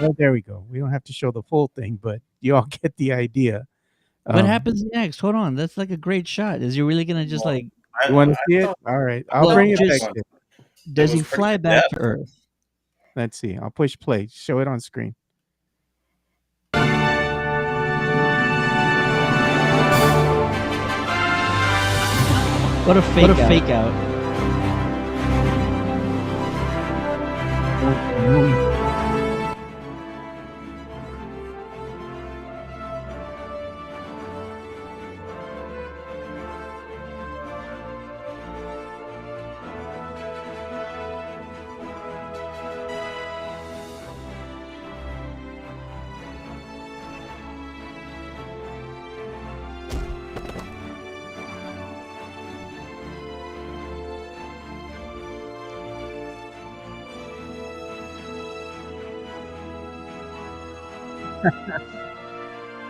Well, there we go. We don't have to show the full thing, but you all get the idea. What happens next? Hold on, that's like a great shot. Is he really gonna just Well, like? You want to see it? All right, I'll Well, bring it just- back. Does he was pretty fly in back depth. to Earth? Let's see. I'll push play. Show it on screen. What a fake out.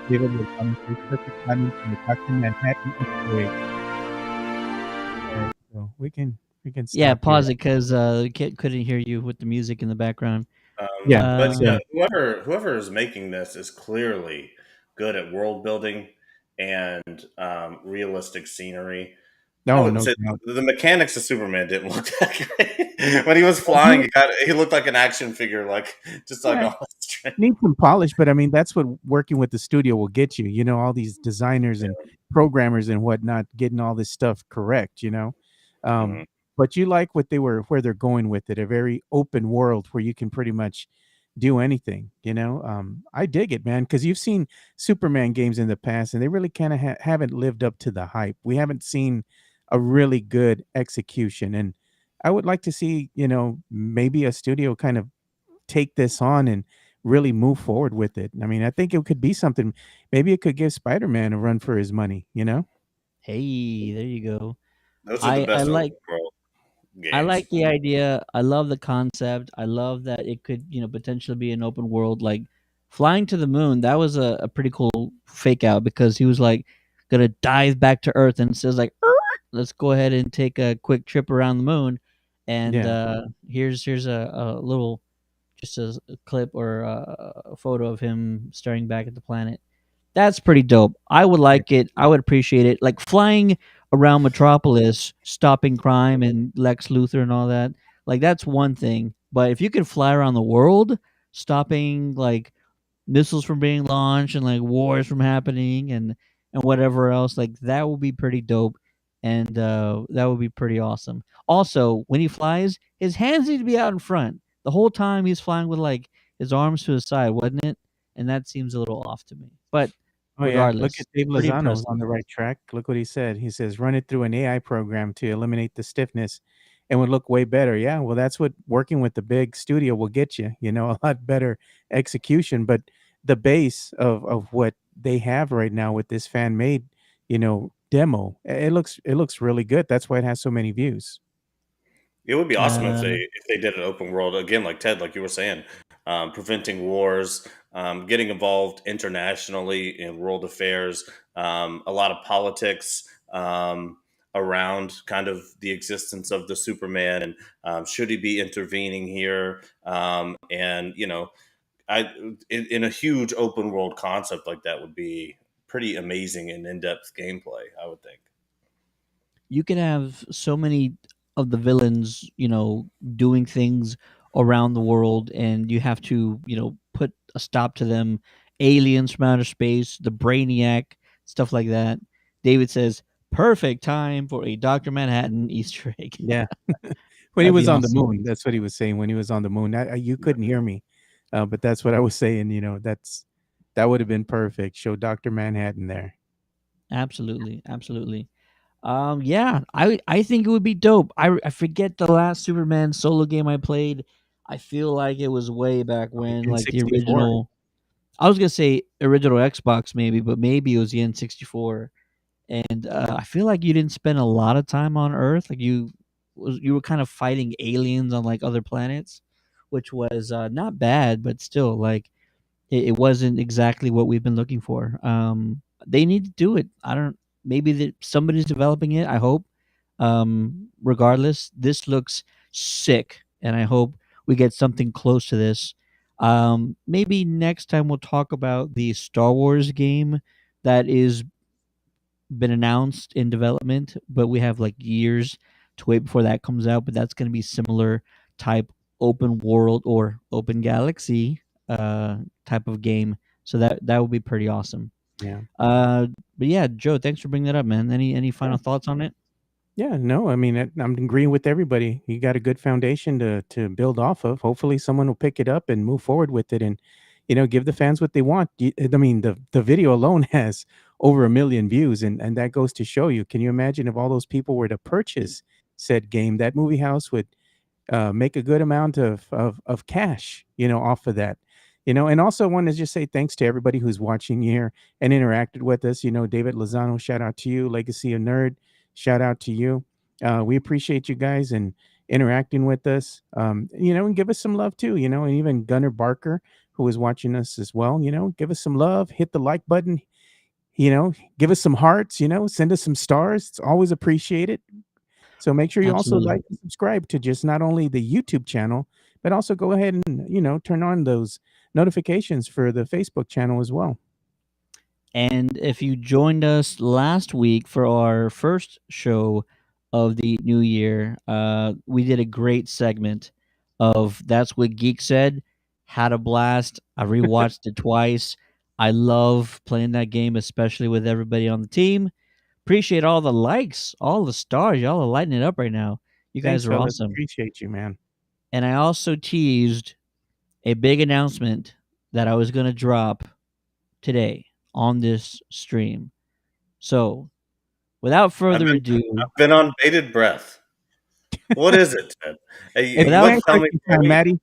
David was on the perfect timing from the Dr. Manhattan Easter egg. Alright, so we can stop Yeah, pause here. it because kid couldn't hear you with the music in the background. Yeah, But so- yeah, whoever is making this is clearly good at world building and realistic scenery. I No, wouldn't no say doubt. the mechanics of Superman didn't look that great. When he was flying, he looked like an action figure, like just like Yeah. on a string. Need some polish, but I mean that's what working with the studio will get you. You know, all these designers and programmers and whatnot getting all this stuff correct. You know, Mhm. but you like where they're going with it. A very open world where you can pretty much do anything. You know, I dig it, man, because you've seen Superman games in the past, and they really kind of haven't lived up to the hype. We haven't seen a really good execution, and I would like to see, you know, maybe a studio kind of take this on and really move forward with it. I mean, I think it could be something. Maybe it could give Spider-Man a run for his money, you know? Hey, there you go. Those are the I best like open world games. I like the idea. I love the concept. I love that it could, potentially be an open world. Like flying to the moon, that was a pretty cool fake out because he was like gonna dive back to Earth and says like, "Er, let's go ahead and take a quick trip around the moon. And Yeah. here's a little just a clip or a photo of him staring back at the planet. That's pretty dope. I would like it. I would appreciate it. Like flying around Metropolis, stopping crime and Lex Luthor and all that. Like that's one thing. But if you could fly around the world, stopping like missiles from being launched and like wars from happening and whatever else, like that would be pretty dope. And that would be pretty awesome. Also, when he flies, his hands need to be out in front. The whole time he's flying with like his arms to his side, wasn't it? And that seems a little off to me. But Oh yeah. Look regardless, at Dave pretty Lozano's impressive. on the right track. Look what he said. He says run it through an AI program to eliminate the stiffness and would look way better. Yeah, well that's what working with the big studio will get you, you know, a lot better execution. But the base of what they have right now with this fan made, you know, demo, it looks really good. That's why it has so many views. It would be awesome if Uh, they did an open world again, like Ted, like you were saying, preventing wars, getting involved internationally in world affairs, a lot of politics around kind of the existence of the Superman and should he be intervening here, and I in a huge open world concept like that would be pretty amazing and in depth gameplay, I would think. you can have so many of the villains, doing things around the world, and you have to, put a stop to them. Aliens from outer space, the Brainiac, stuff like that. David says, "Perfect time for a Doctor Manhattan Easter egg." Yeah. When he That'd be was on the awesome. moon, that's what he was saying when he was on the moon. You couldn't hear me. But that's what I was saying. That would have been perfect. Show Doctor Manhattan there. Absolutely, absolutely. Yeah, I think it would be dope. I forget the last Superman solo game I played. I feel like it was way back when, like the N64. original. I was gonna say original Xbox maybe, but maybe it was the N64. And I feel like you didn't spend a lot of time on Earth. Like you were kind of fighting aliens on like other planets, which was not bad, but still like it wasn't exactly what we've been looking for. They need to do it. I don't. Maybe that somebody's developing it. I hope. Regardless, this looks sick, and I hope we get something close to this. Maybe next time we'll talk about the Star Wars game that is been announced in development, but we have like years to wait before that comes out. But that's going to be similar type open world or open galaxy type of game. So that would be pretty awesome. Yeah. Uh, but yeah, Joe, thanks for bringing that up, man. Any Yeah. final thoughts on it? Yeah, no, I mean, I'm agreeing with everybody. You got a good foundation to build off of. Hopefully, someone will pick it up and move forward with it, and give the fans what they want. I mean, the video alone has over 1 million views, and that goes to show you. Can you imagine if all those people were to purchase said game? That movie house would make a good amount of cash, off of that. And also want to just say thanks to everybody who's watching here and interacted with us. David Lozano, shout out to you. Legacy of Nerd, shout out to you. We appreciate you guys and interacting with us. And give us some love too. And even Gunnar Barker, who is watching us as well. Give us some love. Hit the like button. Give us some hearts. Send us some stars. It's always appreciated. So make sure you also Absolutely. like and subscribe to just not only the YouTube channel, but also go ahead and, turn on those notifications for the Facebook channel as well. And if you joined us last week for our first show of the new year, we did a great segment of That's What Geek Said. Had a blast. I rewatched it twice. I love playing that game, especially with everybody on the team. Appreciate all the likes, all the stars. Y'all are lighting it up right now. You Thanks, guys are fellas. awesome. Appreciate you, man. And I also teased a big announcement that I was going to drop today on this stream. So, without I've further been ado, I've been on bated breath. What is it, Ted? Hey, It's you without wouldn't fan tell me question for a time, week? Maddie.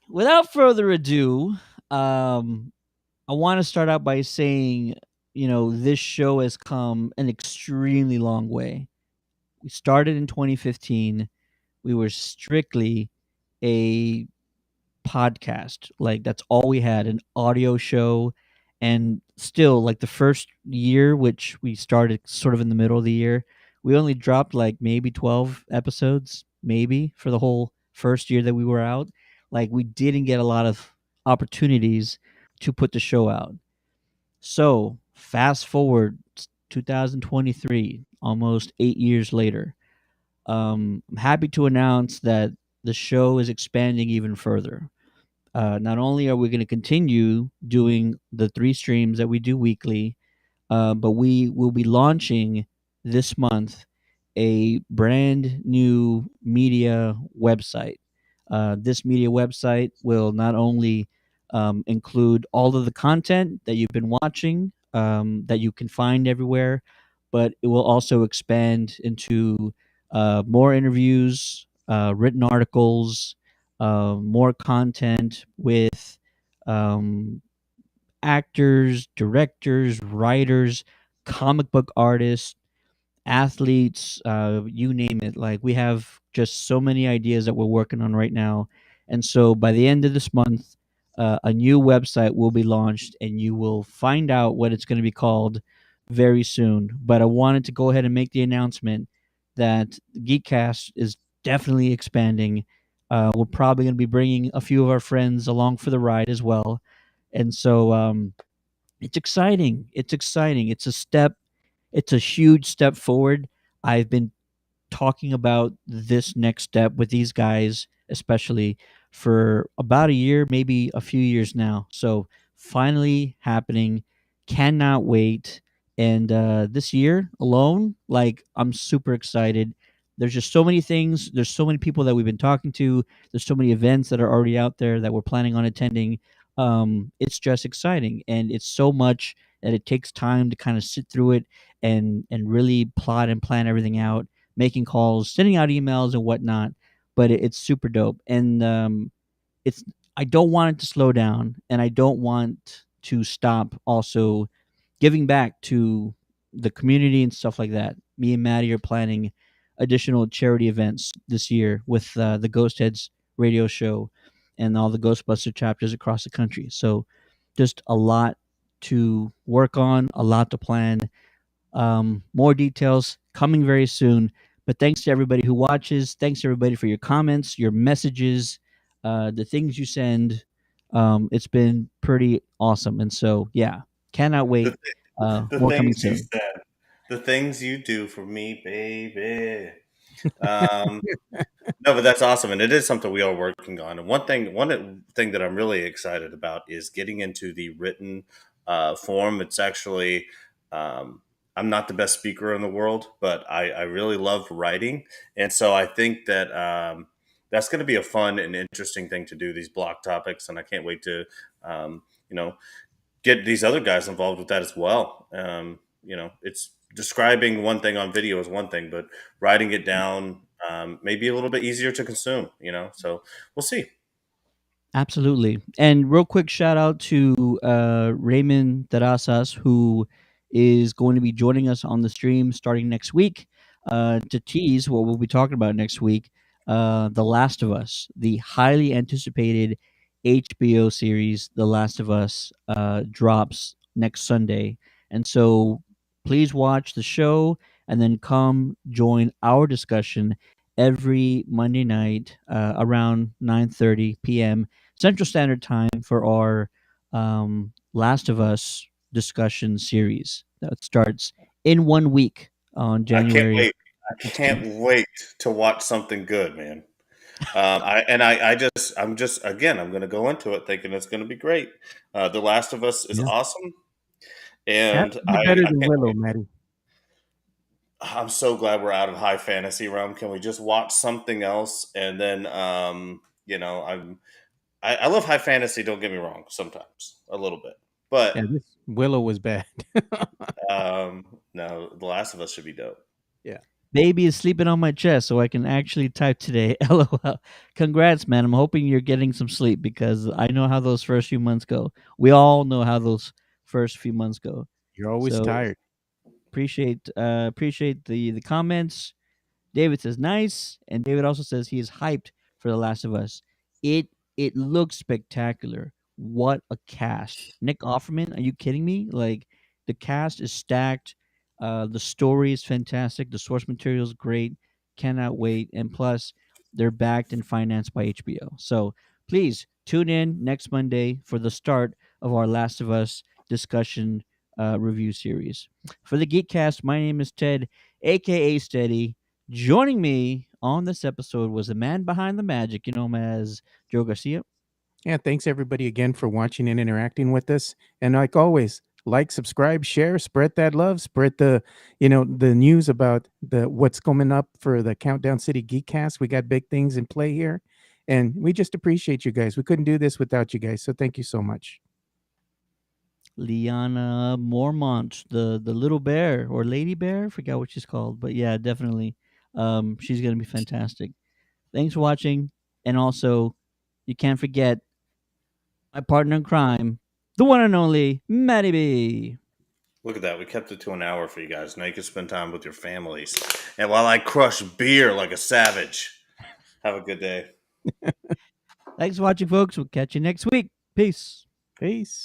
without further ado, um, I want to start out by saying, this show has come an extremely long way. We started in 2015. We were strictly a podcast. Like that's all we had, an audio show. And still, like the first year, which we started sort of in the middle of the year, we only dropped like maybe 12 episodes, maybe for the whole first year that we were out. Like we didn't get a lot of opportunities to put the show out. So fast forward 2023, almost 8 years later. I'm happy to announce that the show is expanding even further. Not only are we going to continue doing the 3 streams that we do weekly, but we will be launching this month a brand new media website. This media website will not only include all of the content that you've been watching, that you can find everywhere, but it will also expand into more interviews, written articles, more content with um, actors, directors, writers, comic book artists, athletes, you name it. Like we have just so many ideas that we're working on right now. And so by the end of this month, a new website will be launched and you will find out what it's going to be called very soon. But I wanted to go ahead and make the announcement that Geekcast is definitely expanding. We're probably going to be bringing a few of our friends along for the ride as well. And so it's exciting. It's exciting. It's a huge step forward. I've been talking about this next step with these guys, especially for about a year, maybe a few years now. So finally happening. Cannot wait. And this year alone, like I'm super excited there's just so many things. There's so many people that we've been talking to. There's so many events that are already out there that we're planning on attending. It's just exciting, and it's so much that it takes time to kind of sit through it and really plot and plan everything out, making calls, sending out emails and whatnot. But it's super dope, and it's I don't want it to slow down, and I don't want to stop also giving back to the community and stuff like that. Me and Maddie are planning additional charity events this year with the Ghost Heads radio show and all the Ghostbuster chapters across the country. So just a lot to work on, a lot to plan. More details coming very soon. But thanks to everybody who watches. Thanks to everybody for your comments, your messages, the things you send. It's been pretty awesome. And so, yeah, cannot The wait. the More coming things you soon. said, the things you do for me, baby. Um, no, but that's awesome, and it is something we are working on. And one thing that I'm really excited about is getting into the written form. It's actually um, I'm not the best speaker in the world, but I really love writing, and so I think that that's going to be a fun and interesting thing to do. These block topics, and I can't wait to you know get these other guys involved with that as well. It's describing one thing on video is one thing, but writing it down maybe a little bit easier to consume. So we'll see. Absolutely. And real quick shout out to Raymond Terrazas, who is going to be joining us on the stream starting next week to tease what we'll be talking about next week. The Last of Us, the highly anticipated HBO series, The Last of Us, drops next Sunday. And so please watch the show and then come join our discussion every Monday night around 9:30 p.m. Central Standard Time for our Last of Us discussion series that starts in 1 week on I can't January wait. I 16th. can't wait to watch something good, man. I'm just again, I'm going to go into it thinking it's going to be great. The Last of Us is Yeah. awesome, Has and to be better I than can't Willow, wait. Maddie. I'm so glad we're out of high fantasy realm. Can we just watch something else? And then, I love high fantasy. Don't get me wrong. Sometimes a little bit, but Yeah, this Willow was bad. no, The Last of Us should be dope. Yeah. Baby is sleeping on my chest, so I can actually type today. LOL. Congrats, man. I'm hoping you're getting some sleep because I know how those first few months go. We all know how those first few months go. You're always So tired. appreciate the comments. David says nice, and David also says he is hyped for The Last of Us. It it looks spectacular. What a cast! Nick Offerman, are you kidding me? Like the cast is stacked. The story is fantastic. The source material is great. Cannot wait. And plus, they're backed and financed by HBO. So please tune in next Monday for the start of our Last of Us discussion review series. For the Geekcast, my name is Ted, aka Steady. Joining me on this episode was the man behind the magic. You know him as Joe Garcia. Yeah, thanks everybody again for watching and interacting with us. And like always, like, subscribe, share, spread that love, spread the news about the what's coming up for the Countdown City Geekcast. We got big things in play here. And we just appreciate you guys. We couldn't do this without you guys. So thank you so much. Liana Mormont, the little bear or lady bear, forgot what she's called, but yeah, definitely, she's gonna be fantastic. Thanks for watching, and also, you can't forget my partner in crime, the one and only Maddie B. Look at that. We kept it to an hour for you guys. Now you can spend time with your families. And while I crush beer like a savage, have a good day. Thanks for watching, folks. We'll catch you next week. Peace. Peace.